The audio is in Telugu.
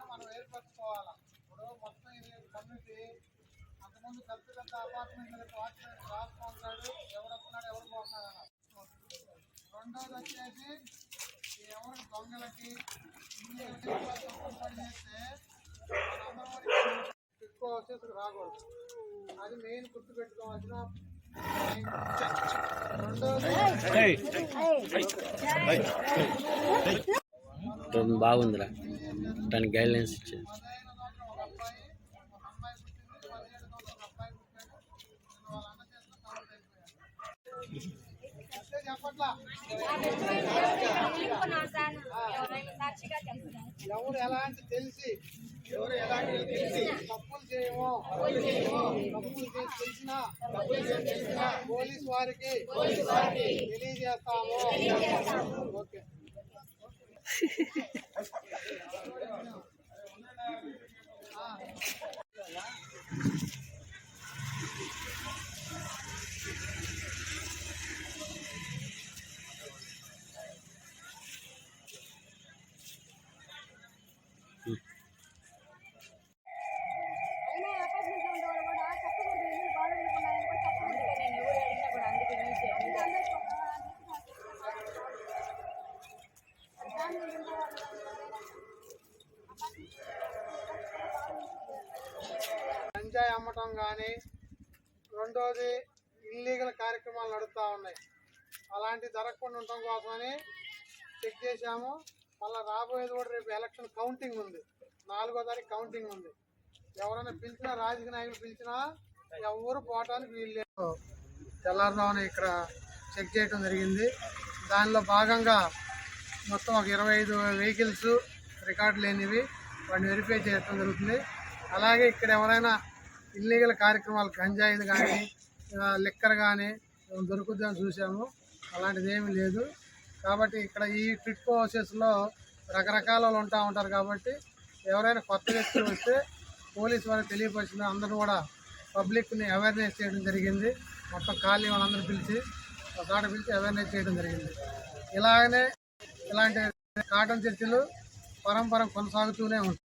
మనం ఏర్పరచుకోవాలా. ఇప్పుడు మొత్తం ఇది కమ్యూనిటీ అంతకుముందు పెద్ద పెద్ద అపార్ట్మెంట్ వాచ్మెన్ రాసుకుంటాడు, ఎవరు వస్తున్నాడు ఎవరు పోతున్నాడు. రెండోది వచ్చేసి ఎవరు దొంగలకి చేస్తే ఎక్కువ వచ్చేసి రాకూడదు. అది మెయిన్ గుర్తు పెట్టుకోవాల్సిన. రెండోది బాగుందిరా, దానికి గైడ్లైన్స్ ఇచ్చేది. ఎవరు ఎలాంటి తెలిసి తప్పులు చేయము, తప్పులు తెలిసినా పోలీసు వారికి తెలియజేస్తాము. ఓకే. గంజాయి అమ్మటం కానీ, రెండోది ఇల్లీగల్ కార్యక్రమాలు నడుస్తూ ఉన్నాయి. అలాంటి జరగకుండా ఉండటం కోసమని చెక్ చేశాము. మళ్ళీ రాబోయేది కూడా రేపు ఎలక్షన్ కౌంటింగ్ ఉంది, 4వ తారీఖు కౌంటింగ్ ఉంది. ఎవరైనా పిలిచినా, రాజకీయ నాయకులు పిలిచినా ఎవరు పోవటానికి వీళ్ళు. తెల్లారుజామున ఇక్కడ చెక్ చేయడం జరిగింది. దానిలో భాగంగా మొత్తం ఒక 25 వెహికల్స్ రికార్డు లేనివి వాటిని వెరిఫై చేయడం జరుగుతుంది. అలాగే ఇక్కడ ఎవరైనా ఇల్లీగల్ కార్యక్రమాలు గంజాయిలు కానీ లిక్కర్ కానీ దొరుకుతుందని చూసాము. అలాంటిది ఏమీ లేదు. కాబట్టి ఇక్కడ ఈ టిట్కో హౌసెస్లో రకరకాల వాళ్ళు ఉంటారు. కాబట్టి ఎవరైనా కొత్త వ్యక్తులు వస్తే పోలీసు వారికి తెలియపరిచిన అందరూ కూడా పబ్లిక్ని అవేర్నెస్ చేయడం జరిగింది. మొత్తం ఖాళీ వాళ్ళందరూ పిలిచి అవేర్నెస్ చేయడం జరిగింది. ఇలాగనే ఇలాంటి కాటన్ చర్చలు పరంపర కొనసాగుతూనే ఉంటాయి.